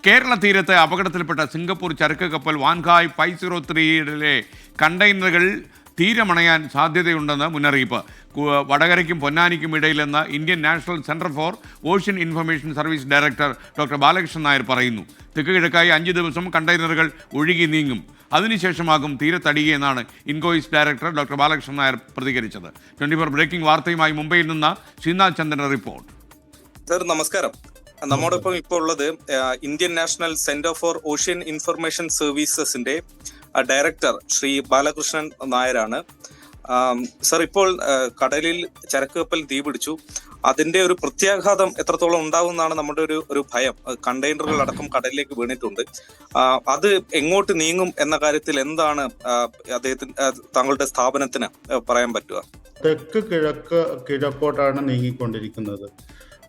കേരള തീരത്ത് അപകടത്തിൽപ്പെട്ട സിംഗപ്പൂർ ചരക്ക് കപ്പൽ വാൻഖായ് 503-യിലെ കണ്ടെയ്നറുകൾ തീരമണയാൻ സാധ്യതയുണ്ടെന്ന് മുന്നറിയിപ്പ്. വടകരയ്ക്കും പൊന്നാനിക്കും ഇടയിലെന്ന് Indian National Centre for Ocean Information Service director doctor Balakrishnan Nair പറയുന്നു. തെക്ക് കിഴക്കായി 5 ദിവസം കണ്ടെയ്നറുകൾ ഒഴുകി നീങ്ങും. അതിനുശേഷമാകും തീരത്തടിയെന്നാണ് INCOIS director doctor Balakrishnan Nair പ്രതികരിച്ചത്. 24 ബ്രേക്കിംഗ് വാർത്തയുമായി മുംബൈയിൽ നിന്ന് ശ്രീനാഥ് ചന്ദ്രൻ റിപ്പോർട്ട്. സർ നമസ്കാരം. നമ്മോടൊപ്പം ഇപ്പോൾ ഉള്ളത് Indian National Centre for Ocean Information സർവീസസിന്റെ ഡയറക്ടർ ശ്രീ ബാലകൃഷ്ണൻ നായരാണ്. സർ, ഇപ്പോൾ കടലിൽ ചരക്ക് കപ്പൽ തീപിടിച്ചു. അതിന്റെ ഒരു പ്രത്യാഘാതം എത്രത്തോളം ഉണ്ടാവും എന്നാണ് നമ്മുടെ ഒരു ഭയം. കണ്ടെയ്നറുകൾ അടക്കം കടലിലേക്ക് വീണിട്ടുണ്ട്. അത് എങ്ങോട്ട് നീങ്ങും എന്ന കാര്യത്തിൽ എന്താണ് താങ്കളുടെ സ്ഥാപനത്തിന് പറയാൻ പറ്റുക? തെക്ക് കിഴക്കോട്ടാണ് നീങ്ങിക്കൊണ്ടിരിക്കുന്നത്.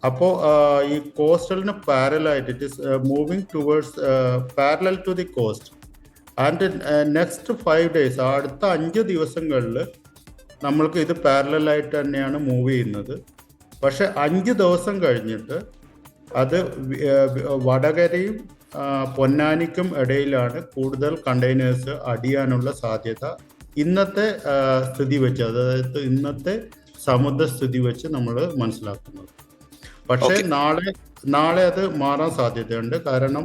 അപ്പോൾ ഈ കോസ്റ്റലിന് പാരലായിട്ട് it is moving towards parallel to the coast. And next 5 days, അടുത്ത 5 ദിവസങ്ങളിൽ നമ്മൾക്ക് ഇത് പാരലായിട്ട് തന്നെയാണ് മൂവ് ചെയ്യുന്നത്. പക്ഷെ 5 ദിവസം കഴിഞ്ഞിട്ട് അത് വടകരയും പൊന്നാനിക്കും ഇടയിലാണ് കൂടുതൽ കണ്ടെയ്നേഴ്സ് അടിയാനുള്ള സാധ്യത ഇന്നത്തെ സ്ഥിതി വെച്ച്, അതായത് ഇന്നത്തെ സമുദ്രസ്ഥിതി വെച്ച് നമ്മൾ മനസ്സിലാക്കുന്നത്. പക്ഷേ നാളെ അത് മാറാൻ സാധ്യതയുണ്ട്. കാരണം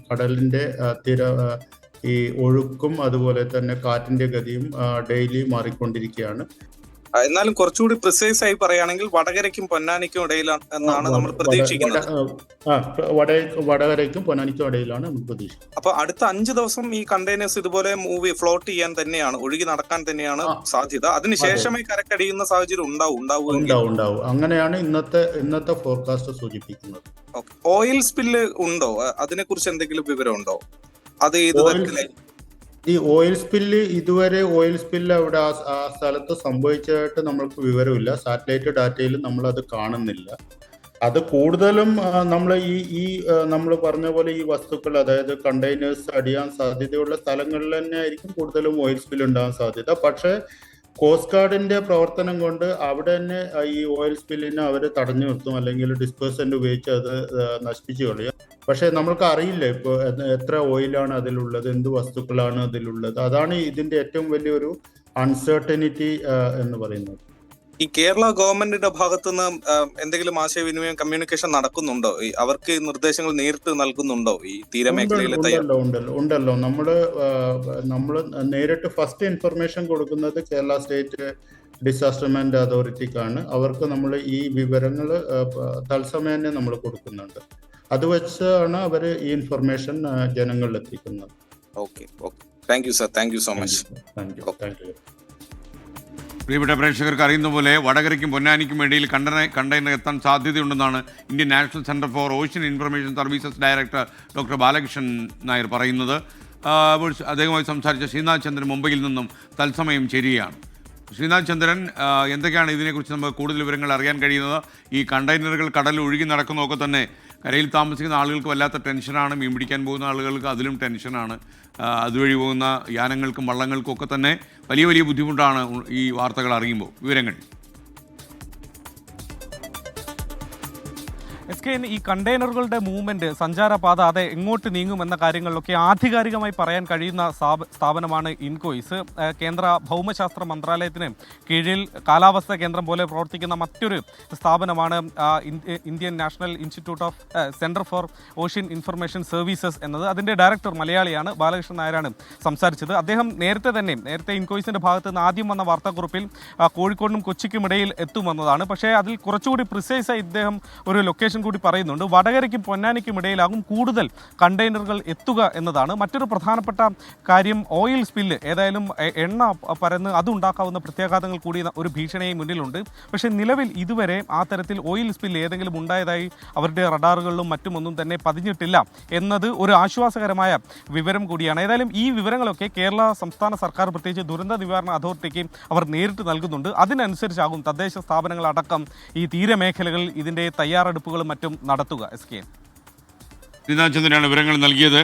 കടലിന്റെ ഈ ഒഴുക്കും അതുപോലെ തന്നെ കാറ്റിന്റെ ഗതിയും ഡെയിലി മാറിക്കൊണ്ടിരിക്കുകയാണ്. എന്നാലും കുറച്ചുകൂടി പ്രിസൈസ് ആയി പറയുകയാണെങ്കിൽ വടകരയ്ക്കും പൊന്നാനിക്കും ഇടയിലാണ് എന്നാണ് നമ്മൾ പ്രതീക്ഷിക്കുന്നത്. വടകരയ്ക്കും പൊന്നാനിക്കും ഇടയിലാണ് നമ്മൾ പ്രതീക്ഷിക്കുന്നത്. അപ്പൊ അടുത്ത 5 ദിവസം ഈ കണ്ടെയ്നേഴ്സ് ഇതുപോലെ ഫ്ലോട്ട് ചെയ്യാൻ തന്നെയാണ്, ഒഴുകി നടക്കാൻ തന്നെയാണ് സാധ്യത. അതിനുശേഷമേ കരക്കടിയുന്ന സാഹചര്യം ഉണ്ടാവും. അങ്ങനെയാണ് ഇന്നത്തെ ഫോർകാസ്റ്റ് സൂചിപ്പിക്കുന്നത്. ഓയിൽ സ്പില്ല് ഉണ്ടോ? അതിനെ കുറിച്ച് എന്തെങ്കിലും വിവരം ഉണ്ടോ? അത് ഏത് തരത്തിലായി? ഈ ഓയിൽ സ്പില്ല് ഇതുവരെ അവിടെ ആ സ്ഥലത്ത് സംഭവിച്ചതായിട്ട് നമ്മൾക്ക് വിവരമില്ല. സാറ്റലൈറ്റ് ഡാറ്റയിൽ നമ്മൾ അത് കാണുന്നില്ല. അത് കൂടുതലും നമ്മൾ നമ്മൾ പറഞ്ഞ പോലെ ഈ വസ്തുക്കൾ, അതായത് കണ്ടെയ്നേഴ്സ് അടിയാൻ സാധ്യതയുള്ള സ്ഥലങ്ങളിൽ തന്നെ ആയിരിക്കും കൂടുതലും ഓയിൽ സ്പിൽ ഉണ്ടാകാൻ സാധ്യത. പക്ഷേ കോസ്റ്റ് ഗാർഡിന്റെ പ്രവർത്തനം കൊണ്ട് അവിടെ തന്നെ ഈ ഓയിൽ സ്പില്ലിനെ അവർ തടഞ്ഞു നിർത്തും, അല്ലെങ്കിൽ ഡിസ്പേഴ്സന്റ് ഉപയോഗിച്ച് അത് നശിപ്പിച്ചു കളയും. പക്ഷെ നമ്മൾക്ക് അറിയില്ല ഇപ്പോൾ എത്ര ഓയിലാണ് അതിലുള്ളത്, എന്ത് വസ്തുക്കളാണ് അതിലുള്ളത്. അതാണ് ഇതിന്റെ ഏറ്റവും വലിയൊരു അൺസർട്ടനിറ്റി എന്ന് പറയുന്നത്. ഈ കേരള ഗവൺമെന്റിന്റെ ഭാഗത്തുനിന്ന് എന്തെങ്കിലും ആശയവിനിമയം, കമ്മ്യൂണിക്കേഷൻ നടക്കുന്നുണ്ടോ? അവർക്ക് നിർദ്ദേശങ്ങൾ നേരിട്ട് നൽകുന്നുണ്ടോ ഈ തീരമേഖലയിലെ? ഉണ്ടല്ലോ. നമ്മൾ നേരിട്ട് ഫസ്റ്റ് ഇൻഫർമേഷൻ കൊടുക്കുന്നത് കേരള സ്റ്റേറ്റ് ഡിസാസ്റ്റർ മാനേജ്മെന്റ് അതോറിറ്റിക്കാണ്. അവർക്ക് നമ്മൾ ഈ വിവരങ്ങൾ തത്സമയം തന്നെ നമ്മൾ കൊടുക്കുന്നുണ്ട്. അത് വെച്ചാണ് അവർ ഈ ഇൻഫർമേഷൻ ജനങ്ങളിൽ എത്തിക്കുന്നത്. Okay. Thank you sir. Thank you so much. Thank you. പ്രിയപ്പെട്ട പ്രേക്ഷകർക്ക് അറിയുന്ന പോലെ വടകരയ്ക്കും പൊന്നാനിക്കും ഇടയിൽ കണ്ടെയ്നർ എത്താൻ സാധ്യതയുണ്ടെന്നാണ് Indian National Centre for Ocean information services director doctor Balakrishnan Nair പറയുന്നത്. അദ്ദേഹവുമായി സംസാരിച്ച ശ്രീനാഥ് ചന്ദ്രൻ മുംബൈയിൽ നിന്നും തത്സമയം ചേരുകയാണ്. ശ്രീനാഥ് ചന്ദ്രൻ, എന്തൊക്കെയാണ് ഇതിനെക്കുറിച്ച് നമുക്ക് കൂടുതൽ വിവരങ്ങൾ അറിയാൻ കഴിയുന്നത്? ഈ കണ്ടെയ്നറുകൾ കടലിൽ ഒഴുകി നടക്കുന്നതൊക്കെ തന്നെ കരയിൽ താമസിക്കുന്ന ആളുകൾക്ക് വല്ലാത്ത ടെൻഷനാണ്. മീൻ പിടിക്കാൻ പോകുന്ന ആളുകൾക്ക് അതിലും ടെൻഷനാണ്. അതുവഴി പോകുന്ന യാനങ്ങൾക്കും വള്ളങ്ങൾക്കും ഒക്കെ തന്നെ വലിയ ബുദ്ധിമുട്ടാണ് ഈ വാർത്തകൾ അറിയുമ്പോൾ. വിവരങ്ങൾ ഈ കണ്ടെയ്നറുകളുടെ മൂവ്മെന്റ്, സഞ്ചാരപാത, അത് എങ്ങോട്ട് നീങ്ങുമെന്ന കാര്യങ്ങളിലൊക്കെ ആധികാരികമായി പറയാൻ കഴിയുന്ന സ്ഥാപനമാണ് ഇൻകോയിസ്. കേന്ദ്ര ഭൗമശാസ്ത്ര മന്ത്രാലയത്തിന് കീഴിൽ കാലാവസ്ഥാ കേന്ദ്രം പോലെ പ്രവർത്തിക്കുന്ന മറ്റൊരു സ്ഥാപനമാണ് Indian national institute of centre for Ocean information services എന്നത്. അതിൻ്റെ ഡയറക്ടർ മലയാളിയാണ്, ബാലകൃഷ്ണൻ നായരാണ് സംസാരിച്ചത്. അദ്ദേഹം നേരത്തെ ഇൻകോയിസിൻ്റെ ഭാഗത്ത് നിന്ന് ആദ്യം വന്ന വാർത്താക്കുറിപ്പിൽ കോഴിക്കോടിനും കൊച്ചിക്കും ഇടയിൽ എത്തുമെന്നതാണ്. പക്ഷേ അതിൽ കുറച്ചുകൂടി പ്രിസൈസായി ഇദ്ദേഹം ഒരു ലൊക്കേഷൻ കൂടി പറയുന്നുണ്ട്. വടകരയ്ക്കും പൊന്നാനിക്കും ഇടയിലാകും കൂടുതൽ കണ്ടെയ്നറുകൾ എത്തുക എന്നതാണ്. മറ്റൊരു പ്രധാനപ്പെട്ട കാര്യം ഓയിൽ സ്പില്ല്, ഏതായാലും എണ്ണ പരന്ന് അതുണ്ടാക്കാവുന്ന പ്രത്യാഘാതങ്ങൾ കൂടി ഒരു ഭീഷണിയായി മുന്നിലുണ്ട്. പക്ഷേ നിലവിൽ ഇതുവരെ ആ തരത്തിൽ ഓയിൽ സ്പില്ല് ഏതെങ്കിലും ഉണ്ടായതായി അവരുടെ റഡാറുകളിലും മറ്റുമൊന്നും തന്നെ പതിഞ്ഞിട്ടില്ല എന്നത് ഒരു ആശ്വാസകരമായ വിവരം കൂടിയാണ്. ഏതായാലും ഈ വിവരങ്ങളൊക്കെ കേരള സംസ്ഥാന സർക്കാർ, പ്രത്യേകിച്ച് ദുരന്ത നിവാരണ അതോറിറ്റിക്ക് അവർ നേരിട്ട് നൽകുന്നുണ്ട്. അതിനനുസരിച്ചാകും തദ്ദേശ സ്ഥാപനങ്ങളടക്കം ഈ തീരമേഖലകളിൽ ഇതിൻ്റെ തയ്യാറെടുപ്പുകളും മറ്റും നടത്തുക. ശ്രീനാഥ് ചന്ദ്രനാണ് വിവരങ്ങൾ നൽകിയത്.